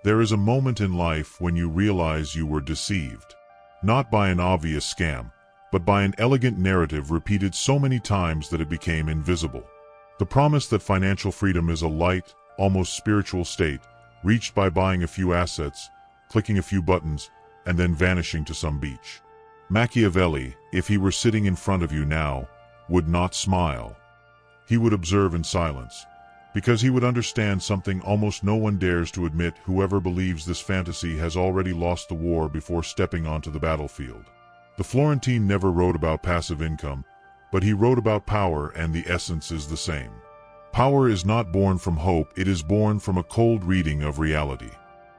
There is a moment in life when you realize you were deceived. Not by an obvious scam, but by an elegant narrative repeated so many times that it became invisible. The promise that financial freedom is a light, almost spiritual state, reached by buying a few assets, clicking a few buttons, and then vanishing to some beach. Machiavelli, if he were sitting in front of you now, would not smile. He would observe in silence, because he would understand something almost no one dares to admit. Whoever believes this fantasy has already lost the war before stepping onto the battlefield. The Florentine never wrote about passive income, but he wrote about power, and the essence is the same. Power is not born from hope, it is born from a cold reading of reality.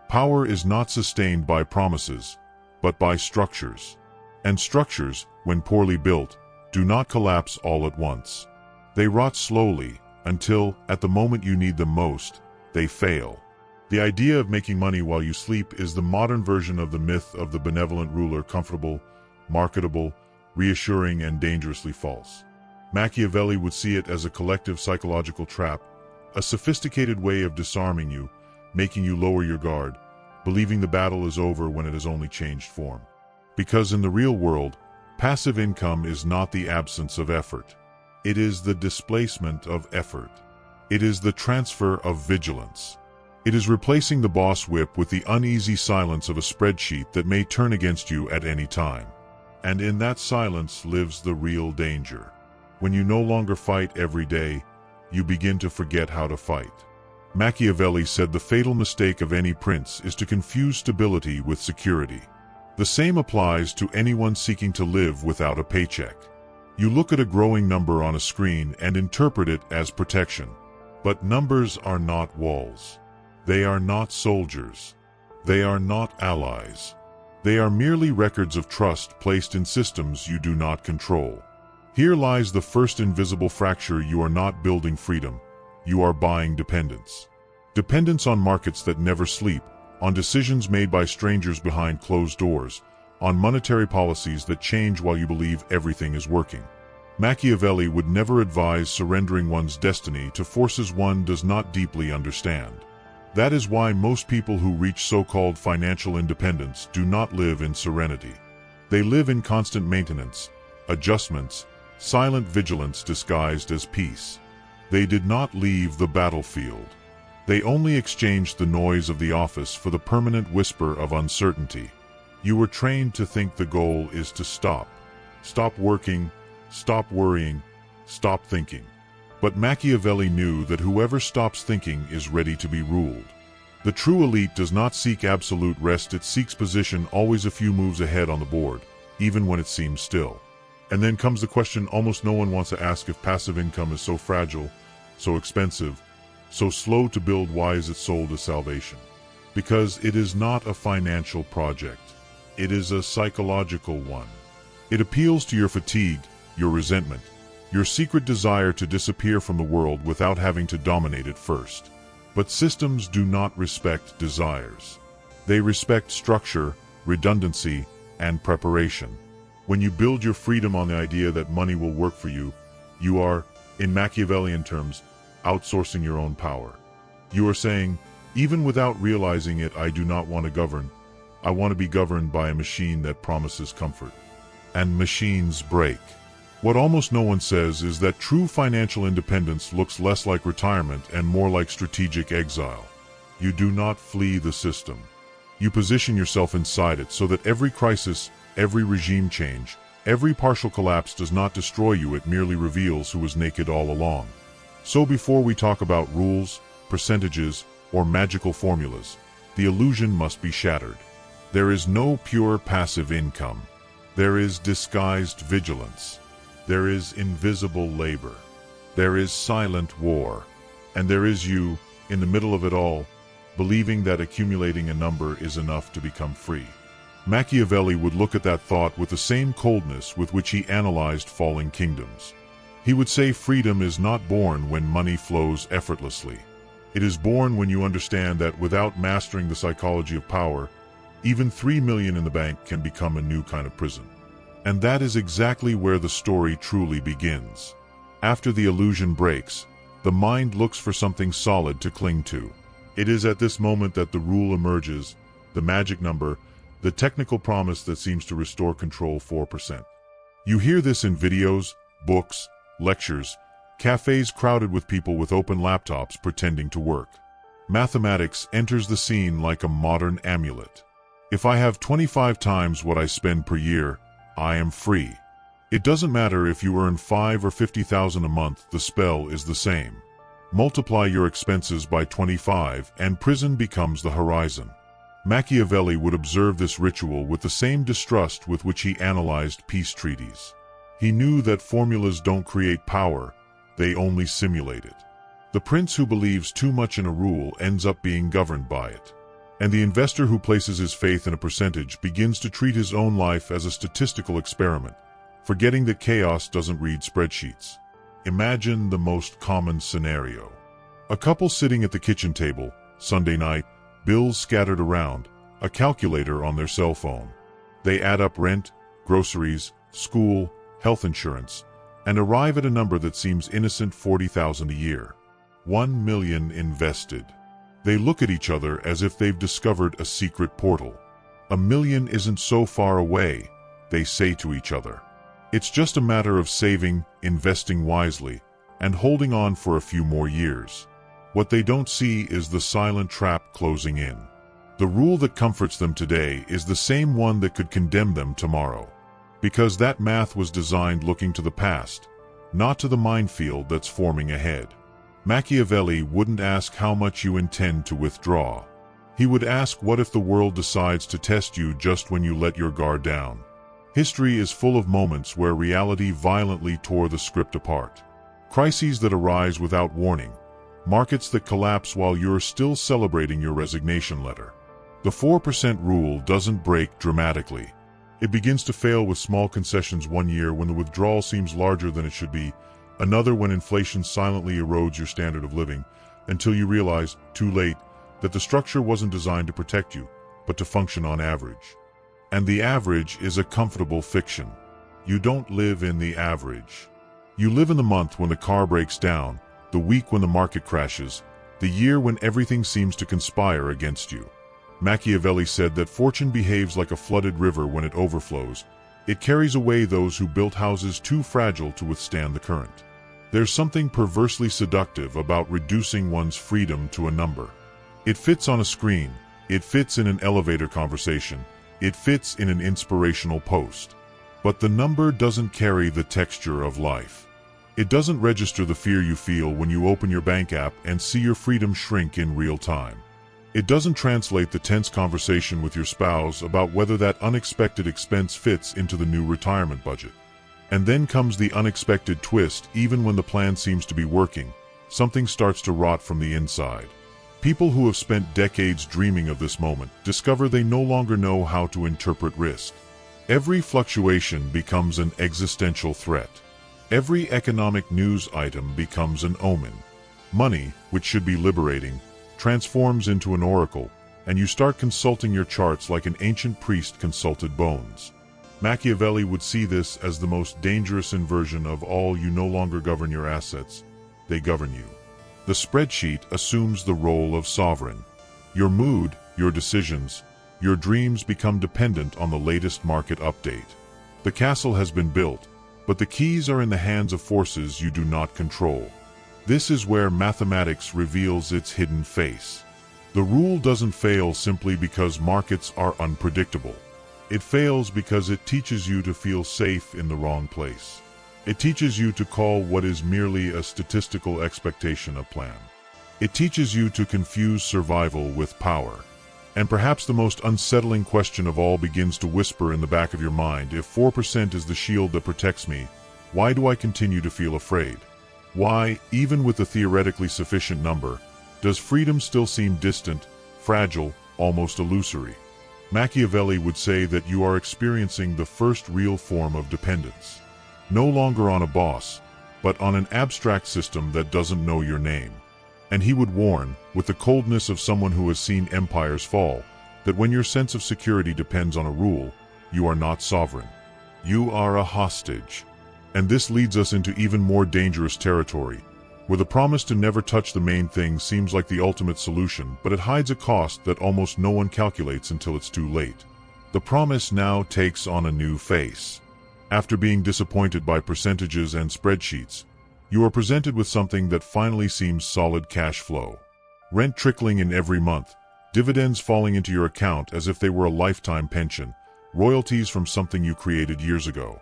Power is not sustained by promises, but by structures. And structures, when poorly built, do not collapse all at once. They rot slowly, until, at the moment you need them most, they fail. The idea of making money while you sleep is the modern version of the myth of the benevolent ruler, comfortable, marketable, reassuring, and dangerously false. Machiavelli would see it as a collective psychological trap, a sophisticated way of disarming you, making you lower your guard, believing the battle is over when it has only changed form. Because in the real world, passive income is not the absence of effort. It is the displacement of effort. It is the transfer of vigilance. It is replacing the boss whip with the uneasy silence of a spreadsheet that may turn against you at any time. And in that silence lives the real danger. When you no longer fight every day, you begin to forget how to fight. Machiavelli said the fatal mistake of any prince is to confuse stability with security. The same applies to anyone seeking to live without a paycheck. You look at a growing number on a screen and interpret it as protection. But numbers are not walls. They are not soldiers. They are not allies. They are merely records of trust placed in systems you do not control. Here lies the first invisible fracture. You are not building freedom. You are buying dependence. Dependence on markets that never sleep, on decisions made by strangers behind closed doors, on monetary policies that change while you believe everything is working. Machiavelli would never advise surrendering one's destiny to forces one does not deeply understand. That is why most people who reach so-called financial independence do not live in serenity. They live in constant maintenance, adjustments, silent vigilance disguised as peace. They did not leave the battlefield. They only exchanged the noise of the office for the permanent whisper of uncertainty. You were trained to think the goal is to stop. Stop working, stop worrying, stop thinking. But Machiavelli knew that whoever stops thinking is ready to be ruled. The true elite does not seek absolute rest, it seeks position, always a few moves ahead on the board, even when it seems still. And then comes the question almost no one wants to ask: if passive income is so fragile, so expensive, so slow to build, why is it sold as salvation? Because it is not a financial project. It is a psychological one. It appeals to your fatigue, your resentment, your secret desire to disappear from the world without having to dominate it first. But systems do not respect desires. They respect structure, redundancy, and preparation. When you build your freedom on the idea that money will work for you, you are, in Machiavellian terms, outsourcing your own power. You are saying, even without realizing it, I do not want to govern. I want to be governed by a machine that promises comfort. And machines break. What almost no one says is that true financial independence looks less like retirement and more like strategic exile. You do not flee the system. You position yourself inside it so that every crisis, every regime change, every partial collapse does not destroy you, it merely reveals who was naked all along. So before we talk about rules, percentages, or magical formulas, the illusion must be shattered. There is no pure passive income. There is disguised vigilance. There is invisible labor. There is silent war. And there is you, in the middle of it all, believing that accumulating a number is enough to become free. Machiavelli would look at that thought with the same coldness with which he analyzed falling kingdoms. He would say freedom is not born when money flows effortlessly. It is born when you understand that without mastering the psychology of power, even 3 million in the bank can become a new kind of prison. And that is exactly where the story truly begins. After the illusion breaks, the mind looks for something solid to cling to. It is at this moment that the rule emerges, the magic number, the technical promise that seems to restore control 4%. You hear this in videos, books, lectures, cafes crowded with people with open laptops pretending to work. Mathematics enters the scene like a modern amulet. If I have 25 times what I spend per year, I am free. It doesn't matter if you earn 5 or 50,000 a month, the spell is the same. Multiply your expenses by 25 and prison becomes the horizon. Machiavelli would observe this ritual with the same distrust with which he analyzed peace treaties. He knew that formulas don't create power, they only simulate it. The prince who believes too much in a rule ends up being governed by it. And the investor who places his faith in a percentage begins to treat his own life as a statistical experiment, forgetting that chaos doesn't read spreadsheets. Imagine the most common scenario. A couple sitting at the kitchen table, Sunday night, bills scattered around, a calculator on their cell phone. They add up rent, groceries, school, health insurance, and arrive at a number that seems innocent: 40,000 a year. 1 million invested. They look at each other as if they've discovered a secret portal. A million isn't so far away, they say to each other. It's just a matter of saving, investing wisely, and holding on for a few more years. What they don't see is the silent trap closing in. The rule that comforts them today is the same one that could condemn them tomorrow. Because that math was designed looking to the past, not to the minefield that's forming ahead. Machiavelli wouldn't ask how much you intend to withdraw. He would ask, what if the world decides to test you just when you let your guard down? History is full of moments where reality violently tore the script apart. Crises that arise without warning. Markets that collapse while you're still celebrating your resignation letter. The 4% rule doesn't break dramatically. It begins to fail with small concessions one year when the withdrawal seems larger than it should be, another when inflation silently erodes your standard of living, until you realize, too late, that the structure wasn't designed to protect you, but to function on average. And the average is a comfortable fiction. You don't live in the average. You live in the month when the car breaks down, the week when the market crashes, the year when everything seems to conspire against you. Machiavelli said that fortune behaves like a flooded river when it overflows. It carries away those who built houses too fragile to withstand the current. There's something perversely seductive about reducing one's freedom to a number. It fits on a screen, it fits in an elevator conversation, it fits in an inspirational post. But the number doesn't carry the texture of life. It doesn't register the fear you feel when you open your bank app and see your freedom shrink in real time. It doesn't translate the tense conversation with your spouse about whether that unexpected expense fits into the new retirement budget. And then comes the unexpected twist. Even when the plan seems to be working, something starts to rot from the inside. People who have spent decades dreaming of this moment discover they no longer know how to interpret risk. Every fluctuation becomes an existential threat. Every economic news item becomes an omen. Money, which should be liberating, transforms into an oracle, and you start consulting your charts like an ancient priest consulted bones. Machiavelli would see this as the most dangerous inversion of all. You no longer govern your assets, they govern you. The spreadsheet assumes the role of sovereign. Your mood, your decisions, your dreams become dependent on the latest market update. The castle has been built, but the keys are in the hands of forces you do not control. This is where mathematics reveals its hidden face. The rule doesn't fail simply because markets are unpredictable. It fails because it teaches you to feel safe in the wrong place. It teaches you to call what is merely a statistical expectation a plan. It teaches you to confuse survival with power. And perhaps the most unsettling question of all begins to whisper in the back of your mind: if 4% is the shield that protects me, why do I continue to feel afraid? Why, even with the theoretically sufficient number, does freedom still seem distant, fragile, almost illusory? Machiavelli would say that you are experiencing the first real form of dependence. No longer on a boss, but on an abstract system that doesn't know your name. And he would warn, with the coldness of someone who has seen empires fall, that when your sense of security depends on a rule, you are not sovereign. You are a hostage. And this leads us into even more dangerous territory. where the promise to never touch the main thing seems like the ultimate solution, but it hides a cost that almost no one calculates until it's too late. The promise now takes on a new face. After being disappointed by percentages and spreadsheets, you are presented with something that finally seems solid: cash flow. Rent trickling in every month, dividends falling into your account as if they were a lifetime pension, royalties from something you created years ago.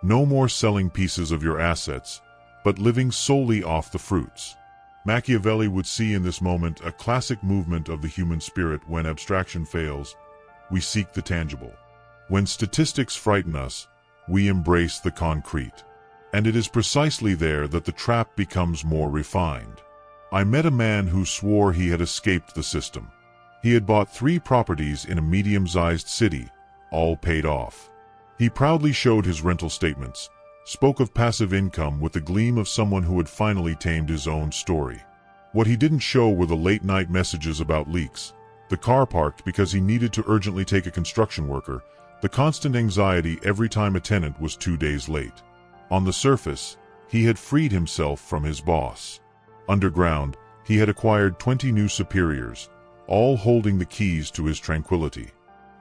No more selling pieces of your assets, but living solely off the fruits. Machiavelli would see in this moment a classic movement of the human spirit. When abstraction fails, we seek the tangible. When statistics frighten us, we embrace the concrete. And it is precisely there that the trap becomes more refined. I met a man who swore he had escaped the system. He had bought 3 properties in a medium-sized city, all paid off. He proudly showed his rental statements, spoke of passive income with the gleam of someone who had finally tamed his own story. What he didn't show were the late-night messages about leaks, the car parked because he needed to urgently take a construction worker, the constant anxiety every time a tenant was 2 days late. On the surface, he had freed himself from his boss. Underground, he had acquired 20 new superiors, all holding the keys to his tranquility.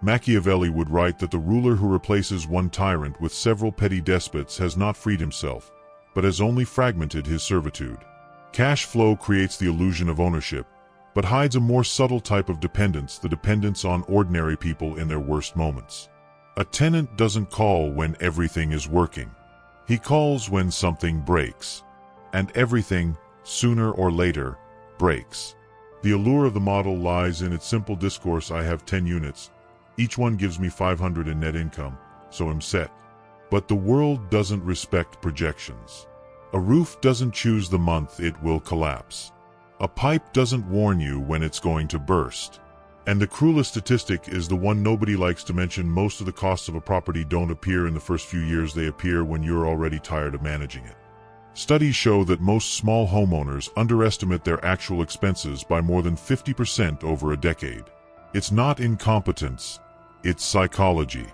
Machiavelli would write that the ruler who replaces one tyrant with several petty despots has not freed himself, but has only fragmented his servitude. Cash flow creates the illusion of ownership, but hides a more subtle type of dependence: the dependence on ordinary people in their worst moments. A tenant doesn't call when everything is working. He calls when something breaks. And everything, sooner or later, breaks. The allure of the model lies in its simple discourse: I have 10 units. Each one gives me 500 in net income, so I'm set. But the world doesn't respect projections. A roof doesn't choose the month it will collapse. A pipe doesn't warn you when it's going to burst. And the cruelest statistic is the one nobody likes to mention: most of the costs of a property don't appear in the first few years, they appear when you're already tired of managing it. Studies show that most small homeowners underestimate their actual expenses by more than 50% over a decade. It's not incompetence, it's psychology.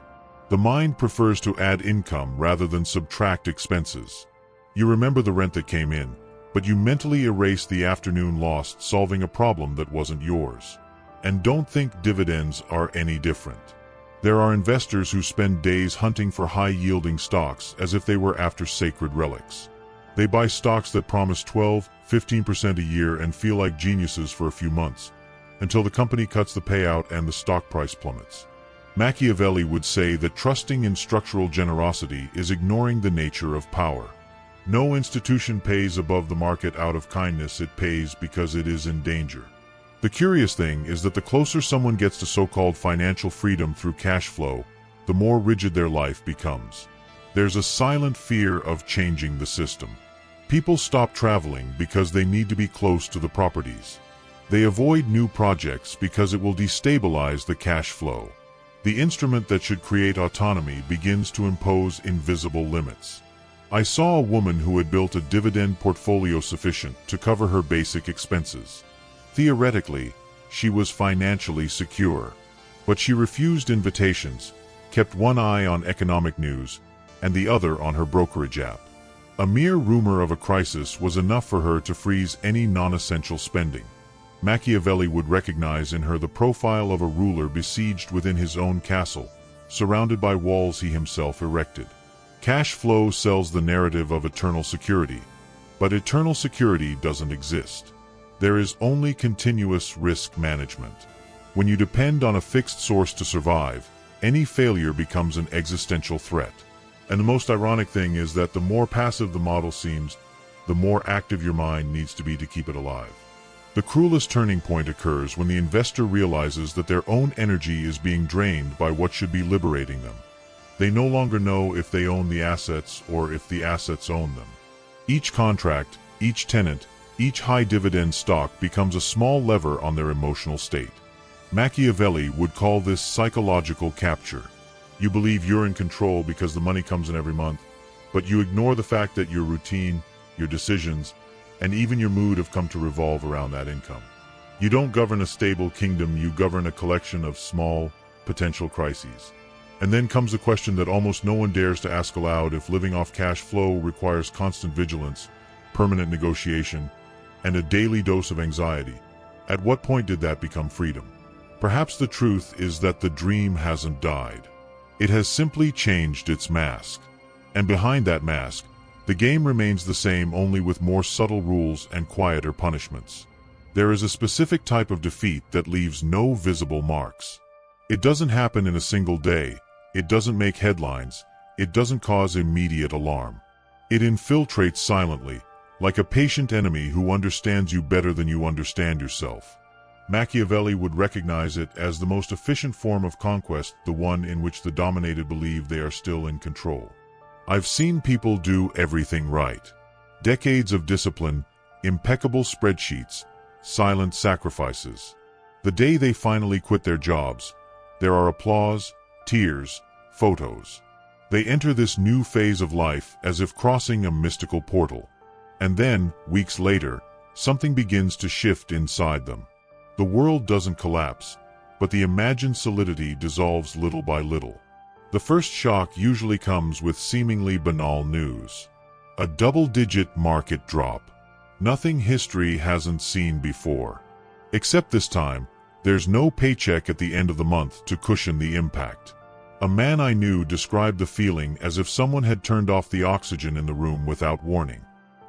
The mind prefers to add income rather than subtract expenses. You remember the rent that came in, but you mentally erase the afternoon lost solving a problem that wasn't yours. And don't think dividends are any different. There are investors who spend days hunting for high-yielding stocks as if they were after sacred relics. They buy stocks that promise 12–15% a year and feel like geniuses for a few months, until the company cuts the payout and the stock price plummets. Machiavelli would say that trusting in structural generosity is ignoring the nature of power. No institution pays above the market out of kindness, it pays because it is in danger. The curious thing is that the closer someone gets to so-called financial freedom through cash flow, the more rigid their life becomes. There's a silent fear of changing the system. People stop traveling because they need to be close to the properties. They avoid new projects because it will destabilize the cash flow. The instrument that should create autonomy begins to impose invisible limits. I saw a woman who had built a dividend portfolio sufficient to cover her basic expenses. Theoretically, she was financially secure, but she refused invitations, kept one eye on economic news, and the other on her brokerage app. A mere rumor of a crisis was enough for her to freeze any non-essential spending. Machiavelli would recognize in her the profile of a ruler besieged within his own castle, surrounded by walls he himself erected. Cash flow sells the narrative of eternal security, but eternal security doesn't exist. There is only continuous risk management. When you depend on a fixed source to survive, any failure becomes an existential threat. And the most ironic thing is that the more passive the model seems, the more active your mind needs to be to keep it alive. The cruelest turning point occurs when the investor realizes that their own energy is being drained by what should be liberating them. They no longer know if they own the assets or if the assets own them. Each contract, each tenant, each high-dividend stock becomes a small lever on their emotional state. Machiavelli would call this psychological capture. You believe you're in control because the money comes in every month, but you ignore the fact that your routine, your decisions, and even your mood have come to revolve around that income. You don't govern a stable kingdom, you govern a collection of small, potential crises. And then comes a question that almost no one dares to ask aloud: if living off cash flow requires constant vigilance, permanent negotiation, and a daily dose of anxiety. At what point did that become freedom? Perhaps the truth is that the dream hasn't died. It has simply changed its mask. And behind that mask, the game remains the same, only with more subtle rules and quieter punishments. There is a specific type of defeat that leaves no visible marks. It doesn't happen in a single day, it doesn't make headlines, it doesn't cause immediate alarm. It infiltrates silently, like a patient enemy who understands you better than you understand yourself. Machiavelli would recognize it as the most efficient form of conquest, the one in which the dominated believe they are still in control. I've seen people do everything right. Decades of discipline, impeccable spreadsheets, silent sacrifices. The day they finally quit their jobs, there are applause, tears, photos. They enter this new phase of life as if crossing a mystical portal. And then, weeks later, something begins to shift inside them. The world doesn't collapse, but the imagined solidity dissolves little by little. The first shock usually comes with seemingly banal news. A double-digit market drop. Nothing history hasn't seen before. Except this time, there's no paycheck at the end of the month to cushion the impact. A man I knew described the feeling as if someone had turned off the oxygen in the room without warning.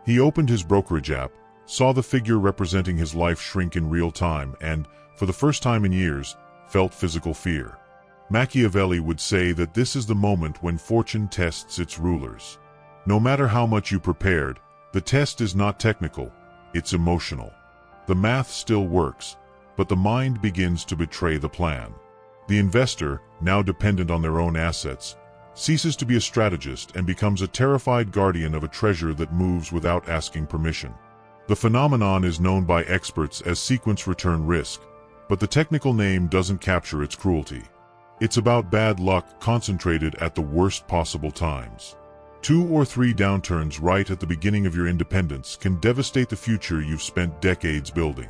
He opened his brokerage app, saw the figure representing his life shrink in real time, and, for the first time in years, felt physical fear. Machiavelli would say that this is the moment when fortune tests its rulers. No matter how much you prepared, the test is not technical, it's emotional. The math still works, but the mind begins to betray the plan. The investor, now dependent on their own assets, ceases to be a strategist and becomes a terrified guardian of a treasure that moves without asking permission. The phenomenon is known by experts as sequence return risk, but the technical name doesn't capture its cruelty. It's about bad luck concentrated at the worst possible times. 2 or 3 downturns right at the beginning of your independence can devastate the future you've spent decades building.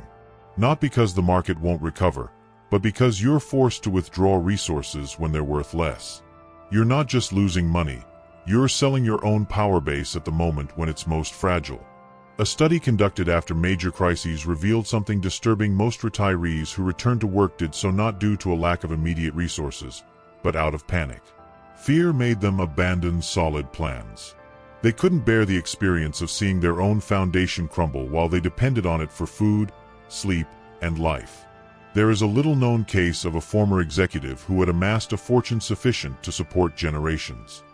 Not because the market won't recover, but because you're forced to withdraw resources when they're worth less. You're not just losing money, you're selling your own power base at the moment when it's most fragile. A study conducted after major crises revealed something disturbing. Most retirees who returned to work did so not due to a lack of immediate resources, but out of panic. Fear made them abandon solid plans. They couldn't bear the experience of seeing their own foundation crumble while they depended on it for food, sleep, and life. There is a little-known case of a former executive who had amassed a fortune sufficient to support generations.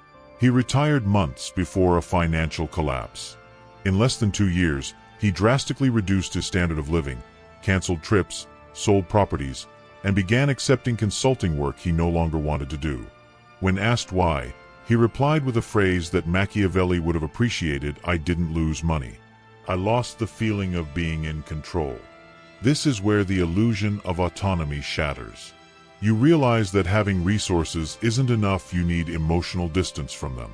He retired months before a financial collapse. In less than 2 years, he drastically reduced his standard of living, canceled trips, sold properties, and began accepting consulting work he no longer wanted to do. When asked why, he replied with a phrase that Machiavelli would have appreciated: "I didn't lose money. I lost the feeling of being in control." This is where the illusion of autonomy shatters. You realize that having resources isn't enough, you need emotional distance from them.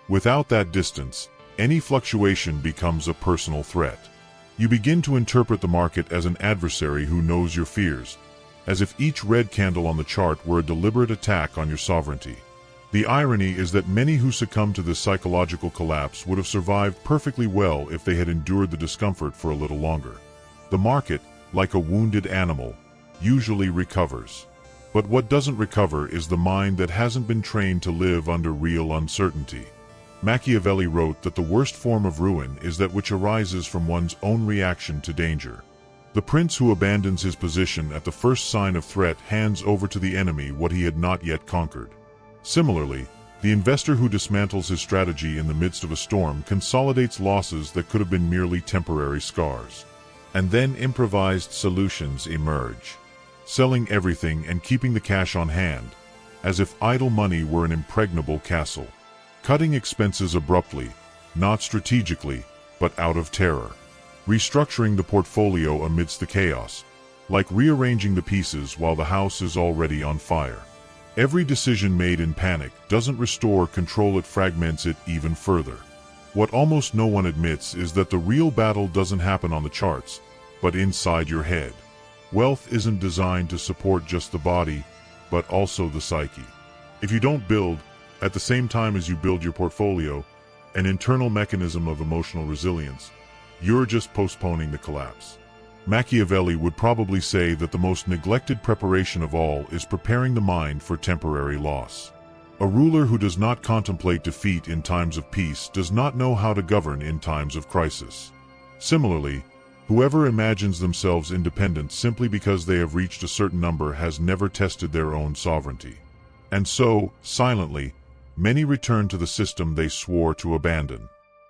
Without that distance, any fluctuation becomes a personal threat. You begin to interpret the market as an adversary who knows your fears, as if each red candle on the chart were a deliberate attack on your sovereignty. The irony is that many who succumb to this psychological collapse would have survived perfectly well if they had endured the discomfort for a little longer. The market, like a wounded animal, usually recovers. But what doesn't recover is the mind that hasn't been trained to live under real uncertainty. Machiavelli wrote that the worst form of ruin is that which arises from one's own reaction to danger. The prince who abandons his position at the first sign of threat hands over to the enemy what he had not yet conquered. Similarly, the investor who dismantles his strategy in the midst of a storm consolidates losses that could have been merely temporary scars. And then improvised solutions emerge, selling everything and keeping the cash on hand, as if idle money were an impregnable castle. Cutting expenses abruptly, not strategically, but out of terror. Restructuring the portfolio amidst the chaos, like rearranging the pieces while the house is already on fire. Every decision made in panic doesn't restore control, it fragments it even further. What almost no one admits is that the real battle doesn't happen on the charts, but inside your head. Wealth isn't designed to support just the body, but also the psyche. If you don't build, at the same time as you build your portfolio, an internal mechanism of emotional resilience, You're just postponing the collapse. Machiavelli would probably say that the most neglected preparation of all is preparing the mind for temporary loss. A ruler who does not contemplate defeat in times of peace does not know how to govern in times of crisis. Similarly, whoever imagines themselves independent simply because they have reached a certain number has never tested their own sovereignty. And so, silently, many return to the system they swore to abandon.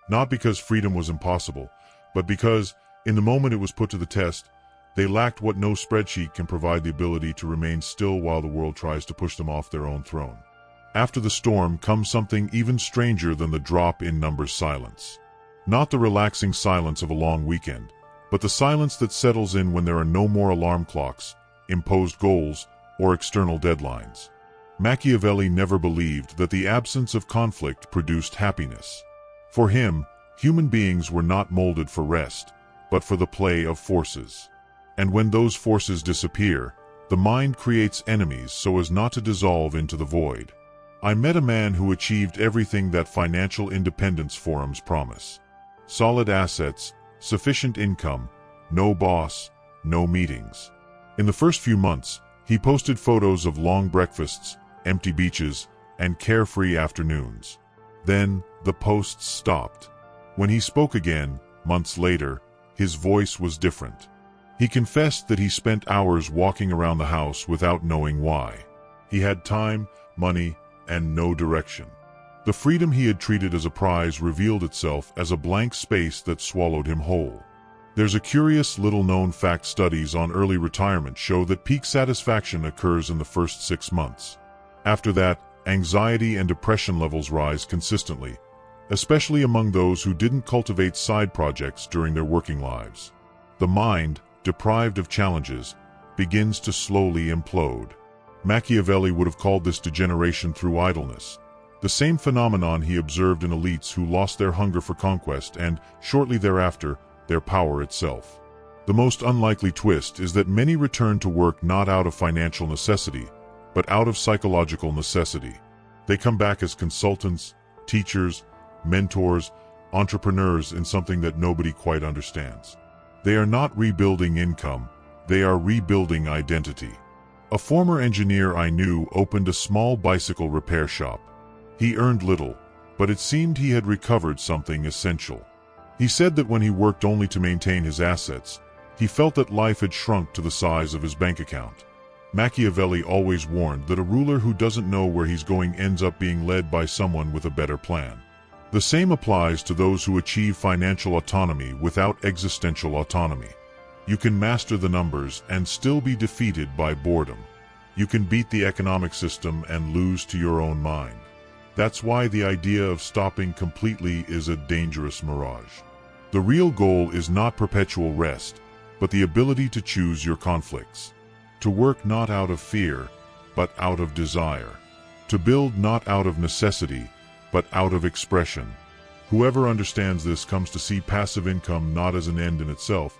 Not because freedom was impossible, but because, in the moment it was put to the test, they lacked what no spreadsheet can provide: the ability to remain still while the world tries to push them off their own throne. After the storm comes something even stranger than the drop in numbers silence. Not the relaxing silence of a long weekend, but the silence that settles in when there are no more alarm clocks, imposed goals, or external deadlines. Machiavelli never believed that the absence of conflict produced happiness. For him, human beings were not molded for rest, but for the play of forces. And when those forces disappear, the mind creates enemies so as not to dissolve into the void. I met a man who achieved everything that financial independence forums promise. Solid assets, sufficient income, no boss, no meetings. In the first few months, he posted photos of long breakfasts, empty beaches, and carefree afternoons. Then, the posts stopped. When he spoke again, months later, his voice was different. He confessed that he spent hours walking around the house without knowing why. He had time, money, and no direction. The freedom he had treated as a prize revealed itself as a blank space that swallowed him whole. There's a curious little-known fact: studies on early retirement show that peak satisfaction occurs in the first 6 months. After that, anxiety and depression levels rise consistently, especially among those who didn't cultivate side projects during their working lives. The mind, deprived of challenges, begins to slowly implode. Machiavelli would have called this degeneration through idleness, the same phenomenon he observed in elites who lost their hunger for conquest and, shortly thereafter, their power itself. The most unlikely twist is that many return to work not out of financial necessity, but out of psychological necessity. They come back as consultants, teachers, mentors, entrepreneurs in something that nobody quite understands. They are not rebuilding income, they are rebuilding identity. A former engineer I knew opened a small bicycle repair shop. He earned little, but it seemed he had recovered something essential. He said that when he worked only to maintain his assets, he felt that life had shrunk to the size of his bank account. Machiavelli always warned that a ruler who doesn't know where he's going ends up being led by someone with a better plan. The same applies to those who achieve financial autonomy without existential autonomy. You can master the numbers and still be defeated by boredom. You can beat the economic system and lose to your own mind. That's why the idea of stopping completely is a dangerous mirage. The real goal is not perpetual rest, but the ability to choose your conflicts. To work not out of fear, but out of desire. To build not out of necessity, but out of expression. Whoever understands this comes to see passive income not as an end in itself,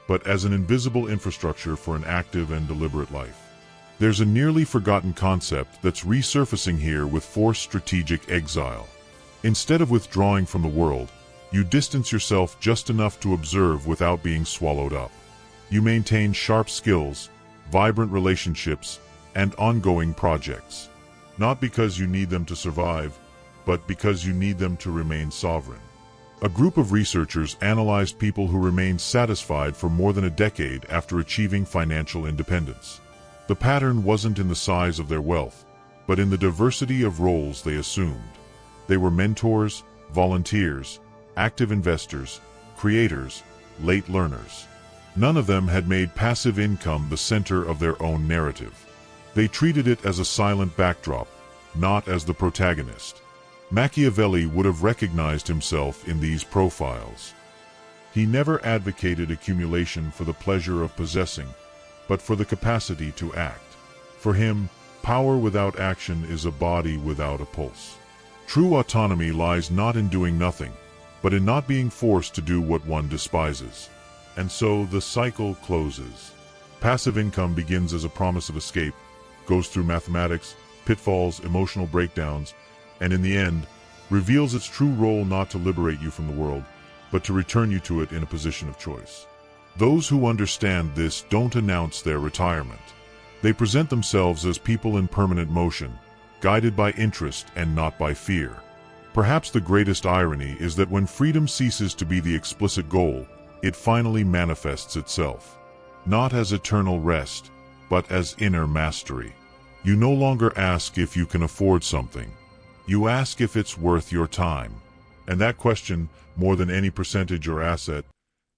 but as an invisible infrastructure for an active and deliberate life. There's a nearly forgotten concept that's resurfacing here with forced strategic exile. Instead of withdrawing from the world, you distance yourself just enough to observe without being swallowed up. You maintain sharp skills, vibrant relationships, and ongoing projects. Not because you need them to survive, but because you need them to remain sovereign. A group of researchers analyzed people who remained satisfied for more than a decade after achieving financial independence. The pattern wasn't in the size of their wealth, but in the diversity of roles they assumed. They were mentors, volunteers, active investors, creators, late learners. None of them had made passive income the center of their own narrative. They treated it as a silent backdrop, not as the protagonist. Machiavelli would have recognized himself in these profiles. He never advocated accumulation for the pleasure of possessing, but for the capacity to act. For him, power without action is a body without a pulse. True autonomy lies not in doing nothing, but in not being forced to do what one despises. And so the cycle closes. Passive income begins as a promise of escape, goes through mathematics, pitfalls, emotional breakdowns, and in the end, reveals its true role not to liberate you from the world, but to return you to it in a position of choice. Those who understand this don't announce their retirement. They present themselves as people in permanent motion, guided by interest and not by fear. Perhaps the greatest irony is that when freedom ceases to be the explicit goal, it finally manifests itself. Not as eternal rest, but as inner mastery. You no longer ask if you can afford something. You ask if it's worth your time. And that question, more than any percentage or asset,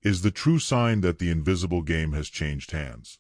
is the true sign that the invisible game has changed hands.